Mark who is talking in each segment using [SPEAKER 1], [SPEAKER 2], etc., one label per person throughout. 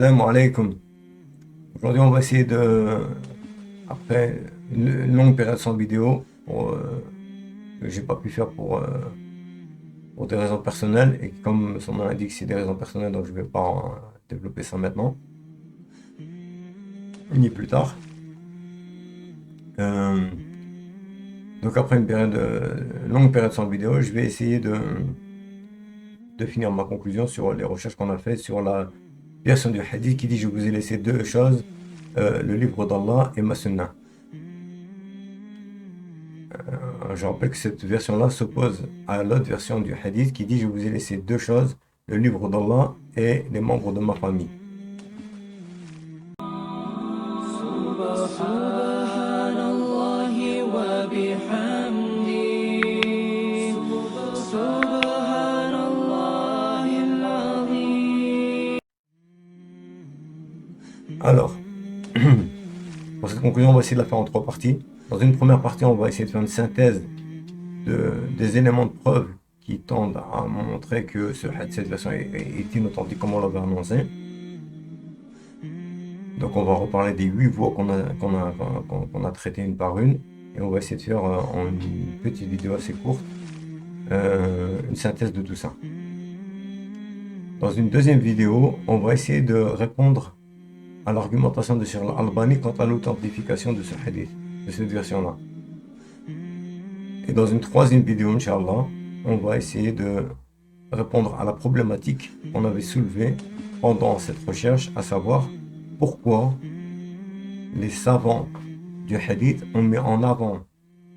[SPEAKER 1] Salam alaikum. Aujourd'hui, on va essayer après une longue période sans vidéo, que j'ai pas pu faire pour des raisons personnelles, et comme son nom l'indique, c'est des raisons personnelles, donc je vais pas développer ça maintenant, ni plus tard. Euh, donc après longue période sans vidéo, je vais essayer de finir ma conclusion sur les recherches qu'on a faites sur la version du hadith qui dit: je vous ai laissé deux choses, le livre d'Allah et ma sunna. Je rappelle que cette version-là s'oppose à l'autre version du hadith qui dit: je vous ai laissé deux choses, le livre d'Allah et les membres de ma famille. Alors, pour cette conclusion, on va essayer de la faire en trois parties. Dans une première partie, on va essayer de faire une synthèse des éléments de preuve qui tendent à montrer que cette version est inauthentique comme on l'avait annoncé. Donc on va reparler des 8 voies qu'on a traitées une par une, et on va essayer de faire en une petite vidéo assez courte une synthèse de tout ça. Dans une deuxième vidéo, on va essayer de répondre à l'argumentation de Cheikh Al-Albani quant à l'authentification de ce hadith, de cette version-là. Et dans une troisième vidéo, Inch'Allah, on va essayer de répondre à la problématique qu'on avait soulevée pendant cette recherche, à savoir pourquoi les savants du hadith ont mis en avant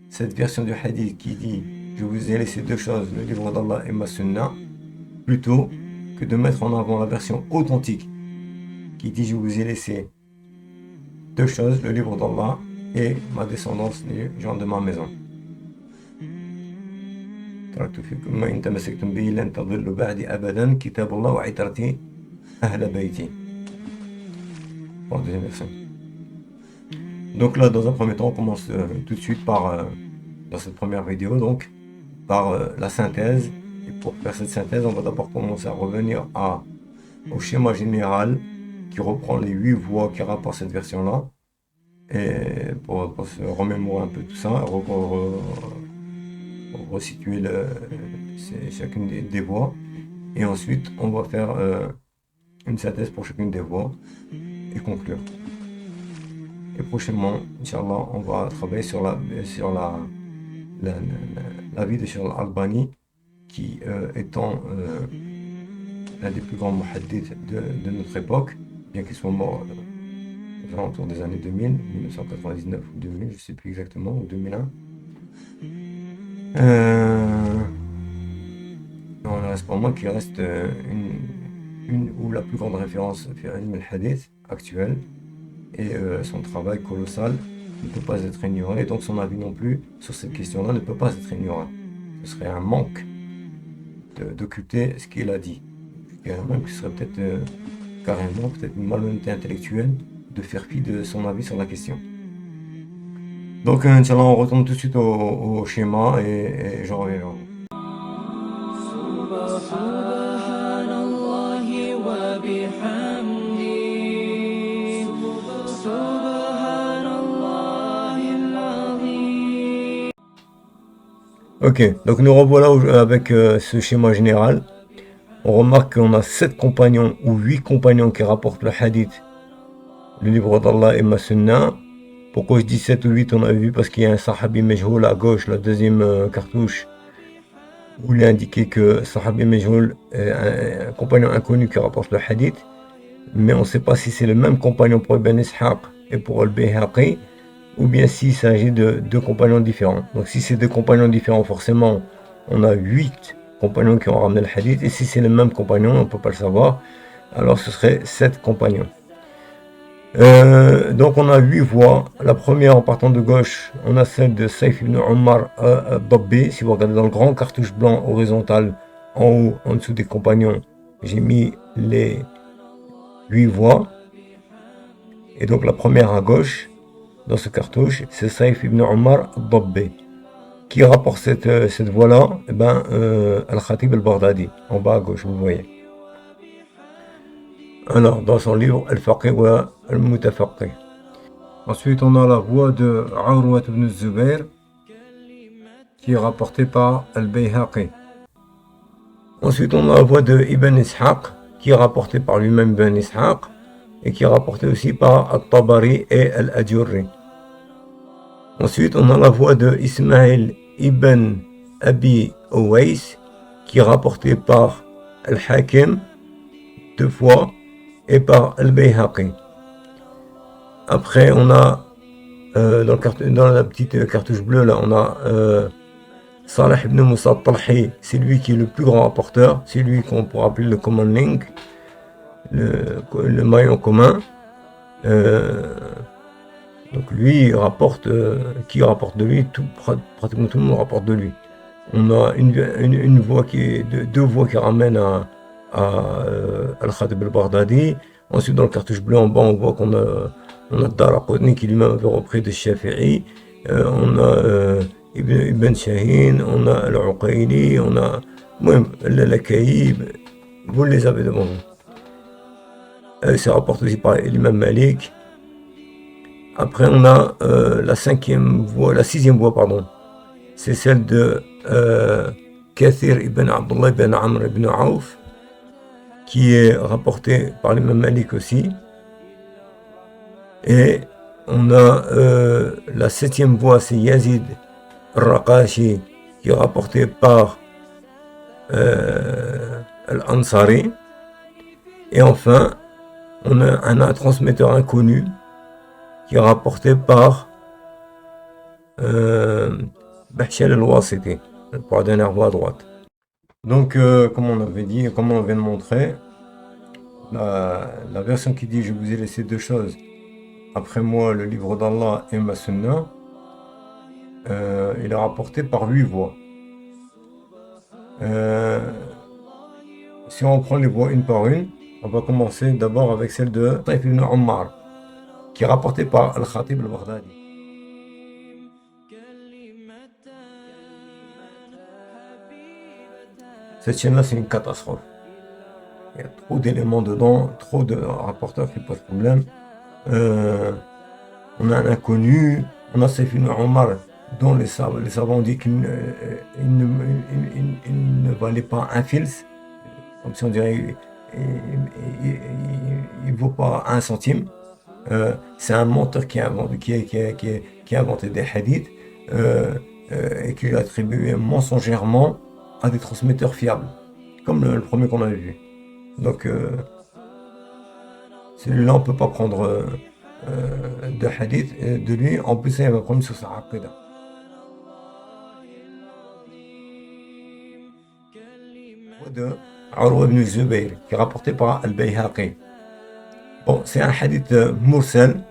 [SPEAKER 1] cette version du hadith qui dit: je vous ai laissé deux choses, le livre d'Allah et ma sunna, plutôt que de mettre en avant la version authentique qui dit: je vous ai laissé deux choses, le livre d'Allah et ma descendance, les gens de ma maison. Pour la deuxième version. Donc là, dans un premier temps, on commence tout de suite dans cette première vidéo, donc par la synthèse. Et pour faire cette synthèse, on va d'abord commencer à revenir au schéma général qui reprend les 8 voies qui rapportent cette version-là, et pour se remémorer un peu tout ça, resituer chacune des voies. Et ensuite, on va faire une synthèse pour chacune des voies et conclure. Et prochainement, Inch'Allah, on va travailler sur la vie de Cheikh Al-Albani, qui étant l'un des plus grands muhaddiths de notre époque, bien qu'il soit mort aux alentours des années 2000, 1999 ou 2000, je ne sais plus exactement, ou 2001. Non, il reste pour moi qu'il reste une ou la plus grande référence sur ilm al-hadith actuelle, et son travail colossal ne peut pas être ignoré, et donc son avis non plus sur cette question-là ne peut pas être ignoré. Ce serait un manque d'occulter ce qu'il a dit. Et même que ce serait peut-être carrément une malhonnêteté intellectuelle de faire fi de son avis sur la question. Donc Inch'Allah, on retourne tout de suite au schéma, et j'en reviens vers vous. Ok, donc nous revoilà avec ce schéma général. On remarque qu'on a 7 compagnons ou 8 compagnons qui rapportent le hadith, le livre d'Allah et ma sunna. Pourquoi je dis 7 ou 8? On a vu parce qu'il y a un sahabi majhoul à gauche, la deuxième cartouche, où il est indiqué que sahabi majhoul est un compagnon inconnu qui rapporte le hadith, mais on ne sait pas si c'est le même compagnon pour Ibn Ishaq et pour al-Bayhaqi, ou bien s'il s'agit de deux compagnons différents. Donc si c'est deux compagnons différents, forcément on a 8 compagnons qui ont ramené le hadith, et si c'est le même compagnon, on ne peut pas le savoir, alors ce serait 7 compagnons. Donc on a 8 voies. La première, en partant de gauche, on a celle de Saif ibn Omar Dabbi. Si vous regardez dans le grand cartouche blanc horizontal, en haut, en dessous des compagnons, j'ai mis les 8 voies. Et donc la première à gauche, dans ce cartouche, c'est Saif ibn Omar Dabbi. Qui rapporte cette voie-là? Al-Khatib al-Baghdadi, en bas à gauche, vous voyez. Alors, dans son livre Al-Faqih wa Al-Mutafaqih. Ensuite, on a la voix de Urwa ibn Zubayr, qui est rapportée par Al-Bayhaqi. Ensuite, on a la voix de Ibn Ishaq, qui est rapportée par lui-même Ibn Ishaq, et qui est rapportée aussi par Al-Tabari et Al-Ajurri. Ensuite, on a la voix de Ismaïl ibn Abi Owais, qui est rapportée par Al-Hakim, 2 fois, et par Al-Bayhaqi. Après, on a, dans la petite cartouche bleue, là, on a Salih ibn Musa al-Talhi, c'est lui qui est le plus grand rapporteur, c'est lui qu'on pourrait appeler le common link, le maillon commun. Donc lui rapporte, qui rapporte de lui, pratiquement tout le monde rapporte de lui. On a une voix qui est, deux voix qui ramènent à Al-Khatib al-Baghdadi. Ensuite, dans le cartouche bleu en bas, on voit qu'on a Daraqutni qui lui-même avait repris de Shafi'i. On a Ibn Shahin, on a Al-Uqayli, on a Al-Lakaïb. Vous les avez devant vous. C'est rapporté aussi par l'imam Malik. Après, on a la sixième voix, pardon. C'est celle de Kathir ibn Abdullah ibn Amr ibn Auf, qui est rapportée par l'imam Malik aussi. Et on a la septième voix, c'est Yazid al-Raqashi, qui est rapporté par Al-Ansari. Et enfin, on a un transmetteur inconnu, qui est rapporté par Bahshal al-Wasiti, pour la dernière voie à droite. Donc, comme on avait dit, comme on vient de montrer, la version qui dit « Je vous ai laissé 2 choses, après moi le livre d'Allah et ma sunna », il est rapporté par 8 voix. Si on prend les voix une par une, on va commencer d'abord avec celle de Taif ibn Ummar, qui est rapportée par Al-Khatib al-Baghdadi. Cette chaîne-là, c'est une catastrophe. Il y a trop d'éléments dedans, trop de rapporteurs qui posent problème. On a un inconnu, on a Taif ibn Ummar, dont les savants ont dit qu'il ne valait pas un fils, comme si on dirait il ne vaut pas 1 centime. C'est un menteur qui a inventé des hadiths et qui l'a attribué mensongèrement à des transmetteurs fiables, comme le premier qu'on avait vu. Donc celui-là, on ne peut pas prendre de hadith de lui. En plus, il y a un problème sur sa aqida. De Urwa ibn Zubayr, qui est rapporté par Al-Bayhaqi. Bon, c'est un hadith mursal.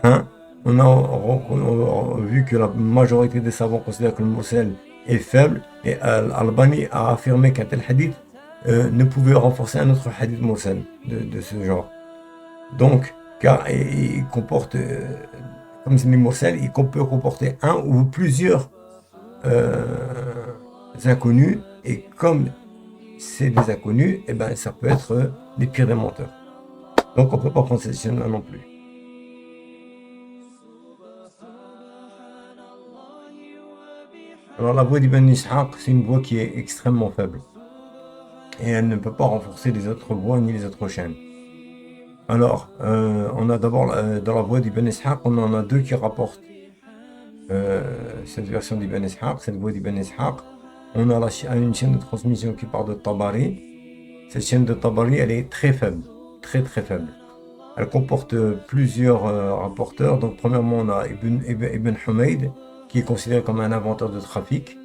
[SPEAKER 1] Hein? On a vu que la majorité des savants considèrent que le mursal est faible, et Al-Albani a affirmé qu'un tel hadith ne pouvait renforcer un autre hadith mursal de ce genre. Donc, car il comporte, comme c'est mursal, il peut comporter un ou plusieurs inconnus, et comme c'est des inconnus, et ben ça peut être les pires des menteurs. Donc on ne peut pas prendre cette chaîne-là non plus. Alors la voix d'Ibn Ishaq, c'est une voix qui est extrêmement faible. Et elle ne peut pas renforcer les autres voix ni les autres chaînes. Alors, on a d'abord, dans la voix d'Ibn Ishaq, on en a 2 qui rapportent cette version d'Ibn Ishaq, cette voix d'Ibn Ishaq. On a une chaîne de transmission qui part de Tabari. Cette chaîne de Tabari, elle est très faible, très faible. Elle comporte plusieurs rapporteurs. Donc premièrement, on a Ibn Humayd, qui est considéré comme un inventeur de trafic,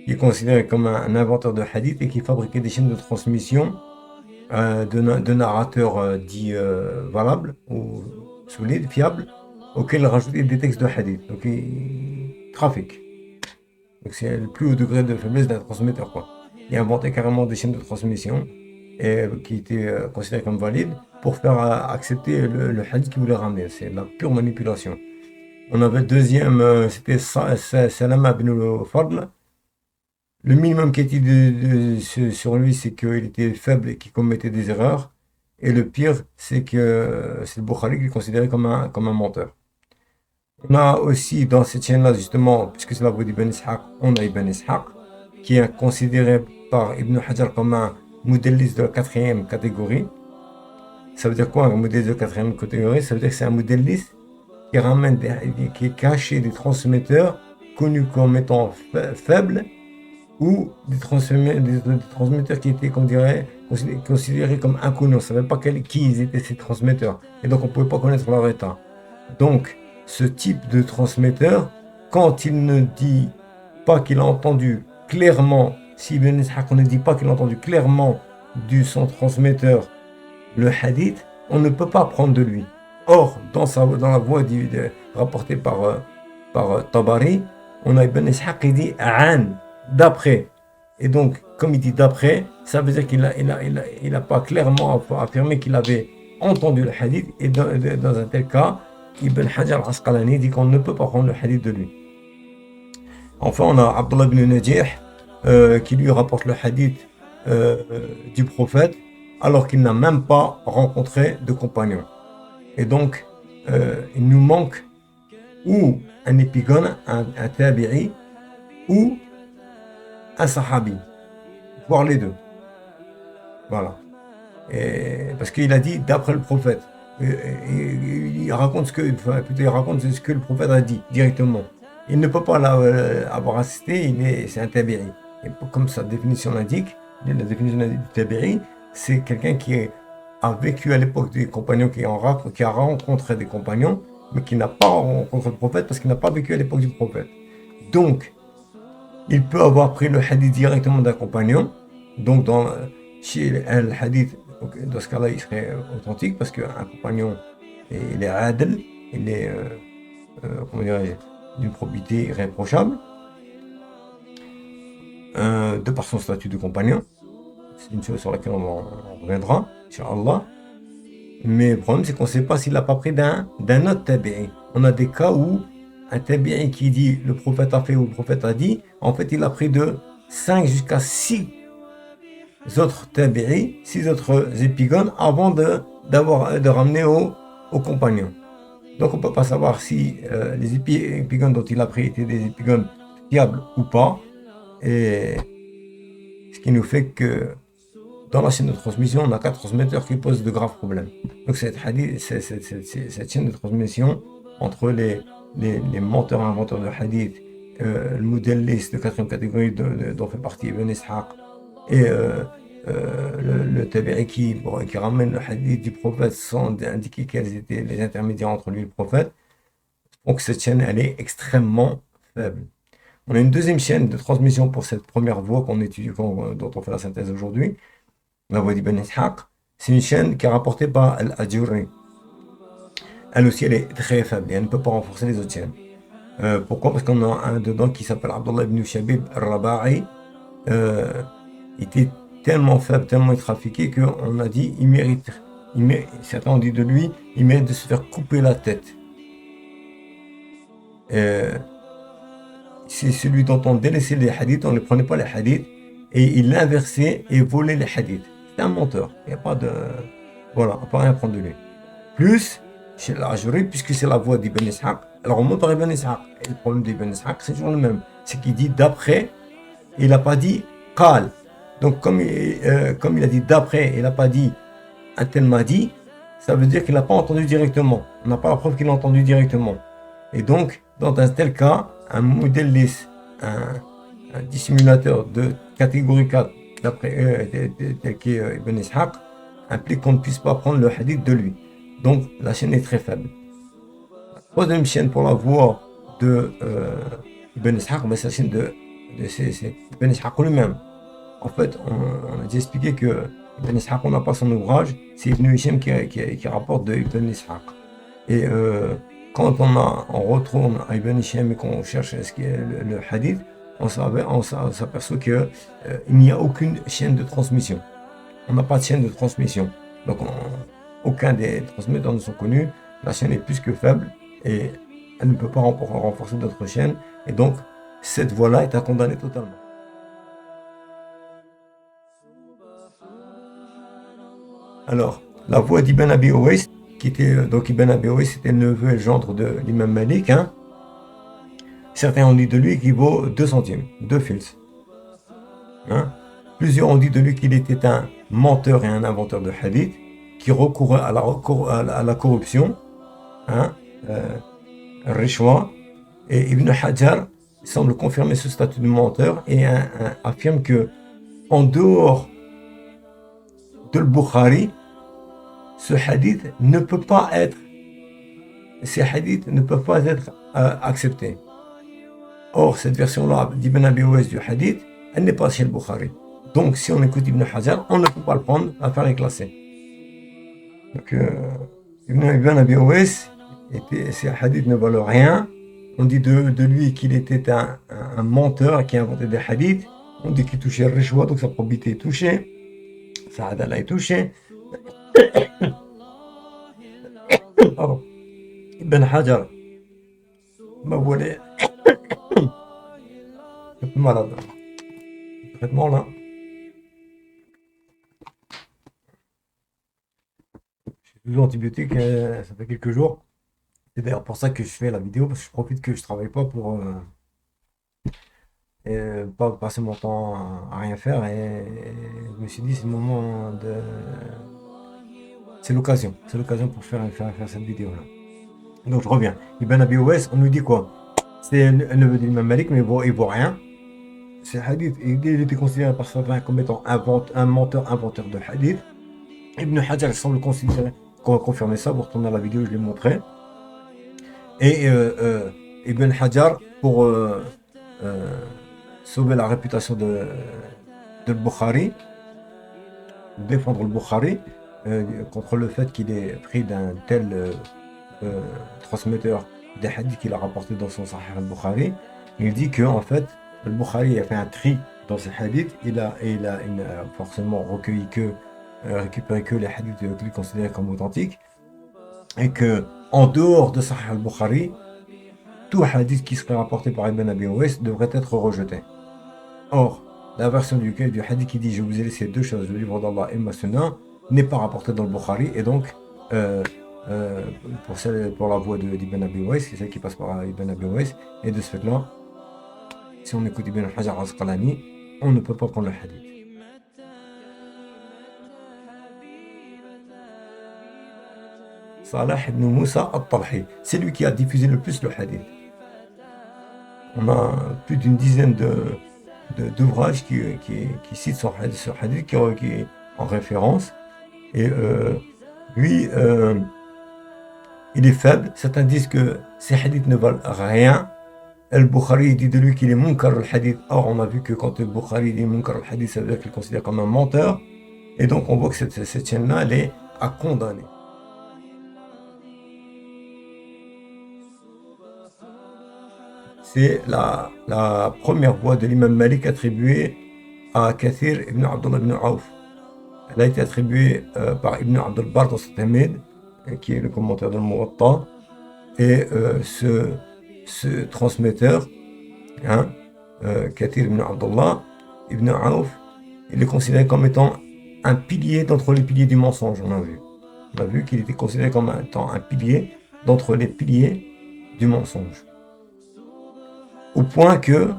[SPEAKER 1] qui est considéré comme un inventeur de hadith, et qui fabriquait des chaînes de transmission de narrateurs dits valables ou solides, fiables, auxquels il rajoutait des textes de hadith. Donc il trafique. Donc c'est le plus haut degré de faiblesse d'un transmetteur, quoi. Il a inventé carrément des chaînes de transmission qui étaient considérées comme valides pour faire accepter le hadith qu'il voulait ramener. C'est la pure manipulation. On avait le deuxième, c'était Salama ibn al-Fadl, Le minimum qui a été dit sur lui, c'est qu'il était faible et qu'il commettait des erreurs. Et le pire, c'est que c'est le Bukhari qui est considéré comme un menteur. On a aussi dans cette chaîne-là, justement, puisque c'est la voix d'Ibn Ishaq, on a Ibn Ishaq, qui est considéré par Ibn Hajar comme un modéliste de la quatrième catégorie. Ça veut dire quoi un modéliste de la quatrième catégorie? Ça veut dire que c'est un modéliste qui ramène qui est caché des transmetteurs connus comme étant faibles ou des transmetteurs qui étaient, considérés comme inconnus. On ne savait pas qui ils étaient ces transmetteurs. Et donc on ne pouvait pas connaître leur état. Donc, ce type de transmetteur, quand il ne dit pas qu'il a entendu clairement, si Ibn Ishaq ne dit pas qu'il a entendu clairement de son transmetteur le hadith, on ne peut pas prendre de lui. Or, dans la voie rapportée par Tabari, on a Ibn Ishaq qui dit An, d'après. Et donc, comme il dit d'après, ça veut dire qu'il n'a pas clairement affirmé qu'il avait entendu le hadith. Et dans un tel cas, Ibn Hajar al-Asqalani dit qu'on ne peut pas prendre le hadith de lui. Enfin, on a Abdullah ibn Najih qui lui rapporte le hadith du prophète alors qu'il n'a même pas rencontré de compagnon. Et donc, il nous manque ou un épigone, un tabi'i, ou un sahabi, voire les deux. Voilà. Parce qu'il a dit d'après le prophète. Il raconte ce que le prophète a dit directement. Il ne peut pas avoir assisté, c'est un tabi'i. Et comme sa définition l'indique, la définition du tabi'i, c'est quelqu'un qui a vécu à l'époque des compagnons, qui a rencontré des compagnons, mais qui n'a pas rencontré le prophète parce qu'il n'a pas vécu à l'époque du prophète. Donc, il peut avoir pris le hadith directement d'un compagnon. Donc, chez le hadith, dans ce cas-là, il serait authentique parce qu'un compagnon, il est adl, il est d'une probité irréprochable, de par son statut de compagnon. C'est une chose sur laquelle on reviendra, Inch'Allah. Mais le problème, c'est qu'on ne sait pas s'il l'a pas pris d'un autre tabi'i. On a des cas où un tabi'i qui dit le prophète a fait ou le prophète a dit, en fait, il a pris de 5 jusqu'à 6 autres tabi'i, 6 autres épigones avant de ramener aux compagnons. Donc on ne peut pas savoir si les épigones dont il a pris étaient des épigones fiables ou pas. Et ce qui nous fait que dans la chaîne de transmission, on a 4 transmetteurs qui posent de graves problèmes. Donc cette chaîne de transmission entre les menteurs inventeurs de hadith, le modéliste de 4e catégorie dont fait partie Ibn Ishaq, et le tabi'i qui ramène le hadith du prophète sans indiquer quels étaient les intermédiaires entre lui et le prophète. Donc cette chaîne, elle est extrêmement faible. On a une deuxième chaîne de transmission pour cette première voie qu'on étudie, dont on fait la synthèse aujourd'hui, la voie d'Ibn Ishaq. C'est une chaîne qui est rapportée par Al-Ajuri. Elle aussi, elle est très faible et elle ne peut pas renforcer les autres chaînes. Pourquoi? Parce qu'on a un dedans qui s'appelle Abdullah ibn Shabib al-Raba'i. Il était tellement faible, tellement trafiqué qu'on a dit certains ont dit de lui, il mérite de se faire couper la tête. C'est celui dont on délaissait les hadiths, on ne prenait pas les hadiths, et il inversait et volait les hadiths. C'est un menteur, il n'y a pas de... Voilà, on ne peut rien prendre de lui. Plus, chez l'Ajuri, puisque c'est la voix d'Ibn Ishaq, alors on monte par Ibn Ishaq, et le problème d'Ibn Ishaq, c'est toujours le même, c'est qu'il dit d'après, il n'a pas dit qal. Donc comme il a dit d'après, il n'a pas dit un tel m'a dit, ça veut dire qu'il n'a pas entendu directement. On n'a pas la preuve qu'il a entendu directement. Et donc, dans un tel cas, un modéliste, un dissimulateur de catégorie 4, d'après tel qu'est Ibn Ishaq, implique qu'on ne puisse pas prendre le hadith de lui. Donc, la chaîne est très faible. La troisième chaîne pour la voix de Ibn Ishaq, c'est la chaîne de Ibn Ishaq lui-même. En fait, on a déjà expliqué que Ibn Ishaq, on n'a pas son ouvrage, c'est Ibn Hisham qui rapporte de Ibn Ishaq. Et quand on retourne à Ibn Hisham et qu'on cherche ce qui est le hadith, on s'aperçoit qu'il n'y a aucune chaîne de transmission. On n'a pas de chaîne de transmission. Donc, aucun des transmetteurs ne sont connus. La chaîne est plus que faible et elle ne peut pas renforcer d'autres chaînes. Et donc, cette voie-là est à condamner totalement. Alors, la voix d'Ibn Abi Owais, qui était, donc Ibn Abi Owais, c'était le neveu et le gendre de l'imam Malik, hein. Certains ont dit de lui qu'il vaut 2 centimes, 2 fils. Hein. Plusieurs ont dit de lui qu'il était un menteur et un inventeur de hadith, qui recourait à la corruption, hein, Rishwa, et Ibn Hajar semble confirmer ce statut de menteur et affirme que, en dehors de Bukhari, ces hadiths ne peuvent pas être acceptés. Or, cette version-là d'Ibn Abi Owais du hadith, elle n'est pas chez le Bukhari. Donc, si on écoute Ibn Hajar, on ne peut pas le prendre à faire les classer. Donc, Ibn Abi Owais, ces hadiths ne valent rien. On dit de lui qu'il était un menteur qui a inventé des hadiths. On dit qu'il touchait le rishwa, donc sa probité est touchée. Sa adala est touchée. Pardon. Ibn Hajar m'a volé. Un peu malade. Le traitement là. Je suis toujours antibiotique, ça fait quelques jours. C'est d'ailleurs pour ça que je fais la vidéo, parce que je profite que je travaille pas pour pas passer mon temps à rien faire. Et je me suis dit, c'est le moment de. C'est l'occasion. C'est l'occasion pour faire cette vidéo là. Donc je reviens. Ibn Abi Owais, on nous dit quoi? C'est un neveu de l'imam Malik, mais il vaut rien. C'est hadith. Il était considéré par certains comme étant un menteur, inventeur de hadith. Ibn Hajar semble considérer, confirmer ça. Vous retournez à la vidéo, je l'ai montré. Et Ibn Hajar, pour sauver la réputation de Bukhari, défendre le Bukhari contre le fait qu'il ait pris d'un tel transmetteur des hadiths qu'il a rapporté dans son Sahih al-Bukhari, il dit que en fait le Bukhari a fait un tri dans ses hadiths, il a forcément récupéré que les hadiths qu'il considérait comme authentiques, et que en dehors de Sahih al-Bukhari, tout hadith qui serait rapporté par Ibn Abi Owais devrait être rejeté. Or, la version du hadith qui dit je vous ai laissé 2 choses, le livre d'Allah et ma sunna, n'est pas rapportée dans le Bukhari, et donc pour la voix d'Ibn Abi Owais, c'est celle qui passe par Ibn Abi Owais, et de ce fait-là, si on écoute Ibn Hajar al-Asqalani, on ne peut pas prendre le hadith. Salah ibn Moussa al-Talhi, c'est lui qui a diffusé le plus le hadith. On a plus d'une dizaine d'ouvrages qui citent ce hadith qui est en référence. Et lui, il est faible. Certains disent que ces hadiths ne valent rien. Al-Bukhari dit de lui qu'il est munkar al-hadith. Or, on a vu que quand le Bukhari dit munkar al-hadith, ça veut dire qu'il le considère comme un menteur. Et donc, on voit que cette chaîne-là, elle est à condamner. C'est la première voix de l'imam Malik attribuée à Kathir ibn Abdullah ibn Auf. Elle a été attribuée par Ibn Abd al-Barr dans cet Hamid, qui est le commentaire de Muwatta. Et ce transmetteur, hein, Kathir ibn Abdullah ibn Auf, il est considéré comme étant un pilier d'entre les piliers du mensonge, on a vu. On a vu qu'il était considéré comme étant un pilier d'entre les piliers du mensonge. Au point que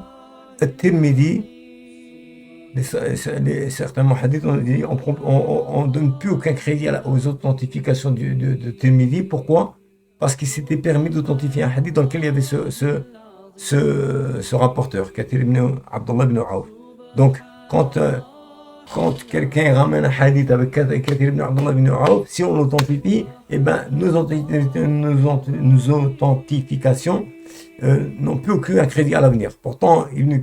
[SPEAKER 1] At-Tirmidhi, certains muhaddiths ont dit on ne donne plus aucun crédit aux authentifications de Tirmidhi. Pourquoi? Parce qu'il s'était permis d'authentifier un hadith dans lequel il y avait ce rapporteur, Kathir ibn Abdullah ibn Auf. Donc, quand quelqu'un ramène un hadith avec Kathir ibn Abdullah ibn Auf, si on l'authentifie, eh ben, nos authentifications n'ont plus aucun crédit à l'avenir. Pourtant, Ibn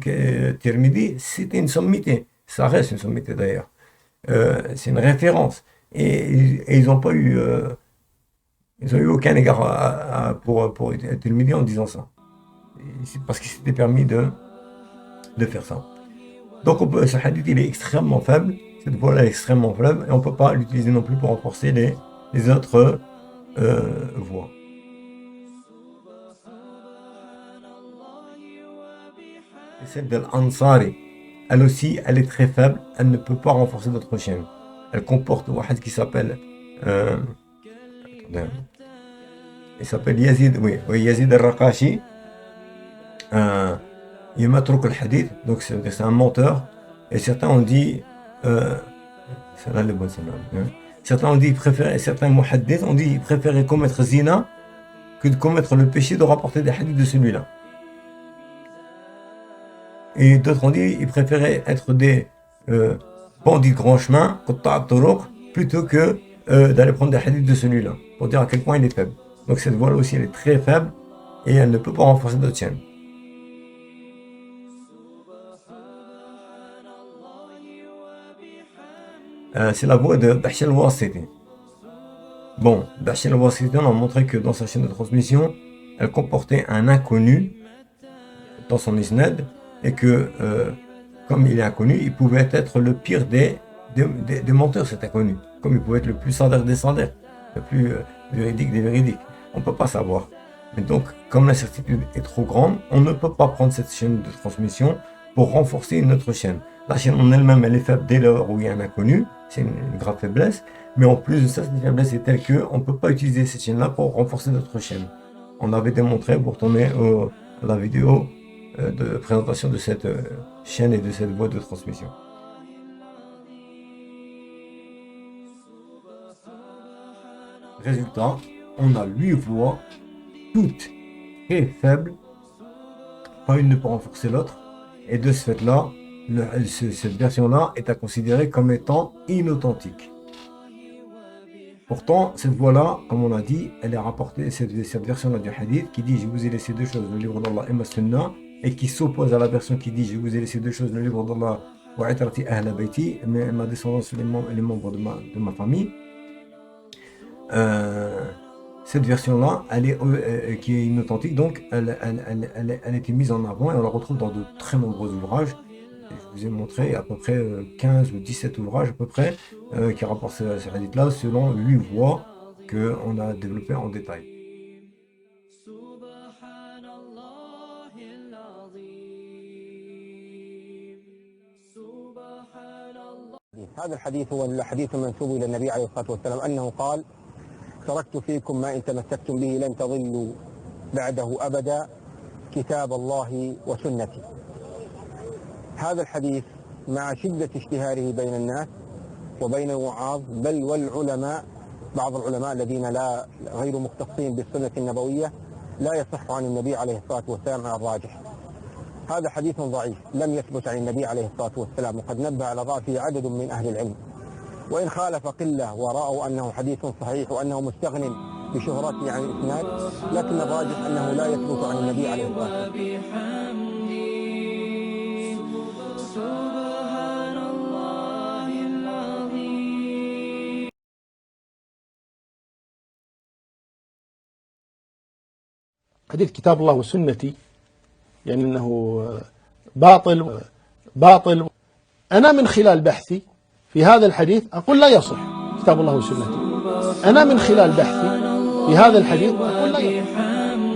[SPEAKER 1] Tirmidhi, c'était une sommité. Ça reste une sommité d'ailleurs. C'est une référence. Et ils n'ont pas eu... ils n'ont eu aucun égard pour Tirmidhi en disant ça. C'est parce qu'il s'était permis de faire ça. Donc ce hadith, il est extrêmement faible. Cette voie-là est extrêmement faible. Et on ne peut pas l'utiliser non plus pour renforcer les autres voies. Celle de l'Ansari, elle aussi, elle est très faible, elle ne peut pas renforcer d'autres chaînes. elle comporte واحد qui s'appelle il s'appelle Yazid, oui, Yazid al-Raqashi, Yamatruk al-Hadith, donc c'est un menteur, et certains ont dit, c'est là le bon hein. Certains ont dit, certains muhaddiths ont dit, ils préféraient commettre zina que de commettre le péché de rapporter des hadiths de celui-là. Et d'autres ont dit, ils préféraient être des bandits de grand chemin, plutôt que d'aller prendre des hadiths de celui-là, pour dire à quel point il est faible. Donc cette voie-là aussi, elle est très faible, et elle ne peut pas renforcer d'autres chaînes. C'est la voie de Bahsh al-Wasiti. Bon, Bahsh al-Wasiti, on a montré que dans sa chaîne de transmission, elle comportait un inconnu dans son isnad, et que, comme il est inconnu, il pouvait être le pire des menteurs, cet inconnu. Comme il pouvait être le plus sadaire des sadaires, le plus véridique des véridiques. On ne peut pas savoir. Mais donc, comme l'incertitude est trop grande, on ne peut pas prendre cette chaîne de transmission pour renforcer une autre chaîne. La chaîne en elle-même, elle est faible dès lors où il y a un inconnu. C'est une grave faiblesse. Mais en plus de ça, cette faiblesse est telle qu'on ne peut pas utiliser cette chaîne-là pour renforcer notre chaîne. On avait démontré, pour tourner la vidéo de présentation de cette chaîne et de cette voie de transmission. Résultat, on a 8 voies, toutes très faibles, pas une ne peut renforcer l'autre, et de ce fait-là, cette version-là est à considérer comme étant inauthentique. Pourtant, cette voie-là, comme on a dit, elle est rapportée, cette version-là du hadith qui dit « Je vous ai laissé deux choses, le livre d'Allah et ma sunna », et qui s'oppose à la version qui dit « Je vous ai laissé deux choses, le livre d'Allah wa itrati ahla bayti », ma descendance sur les membres de ma famille. Cette version-là, qui est inauthentique, donc elle a été mise en avant et on la retrouve dans de très nombreux ouvrages. Je vous ai montré à peu près 15 ou 17 ouvrages à peu près qui rapportent ce hadith-là selon 8 voies qu'on a développées en détail.
[SPEAKER 2] هذا الحديث هو الحديث المنسوب إلى النبي عليه الصلاة والسلام أنه قال تركت فيكم ما إن تمسكتم به لن تضلوا بعده أبدا كتاب الله وسنتي. هذا الحديث مع شدة اشتهاره بين الناس وبين الوعاظ بل والعلماء بعض العلماء الذين غير مختصين بالسنة النبوية لا يصح عن النبي عليه الصلاة والسلام على الراجح. هذا حديث ضعيف لم يثبت عن النبي عليه الصلاة والسلام وقد نبه على ضعفه عدد من أهل العلم وإن خالف قلة ورأوا أنه حديث صحيح وأنه مستغن بشهرته عن الإسناد لكن الراجح أنه لا يثبت عن النبي عليه الصلاة والسلام.
[SPEAKER 3] حديث كتاب الله وسنتي يعني أنه باطل. أنا من خلال بحثي في هذا الحديث أقول لا يصح كتاب الله وسنتي. أنا من خلال بحثي في هذا الحديث أقول لا يصح.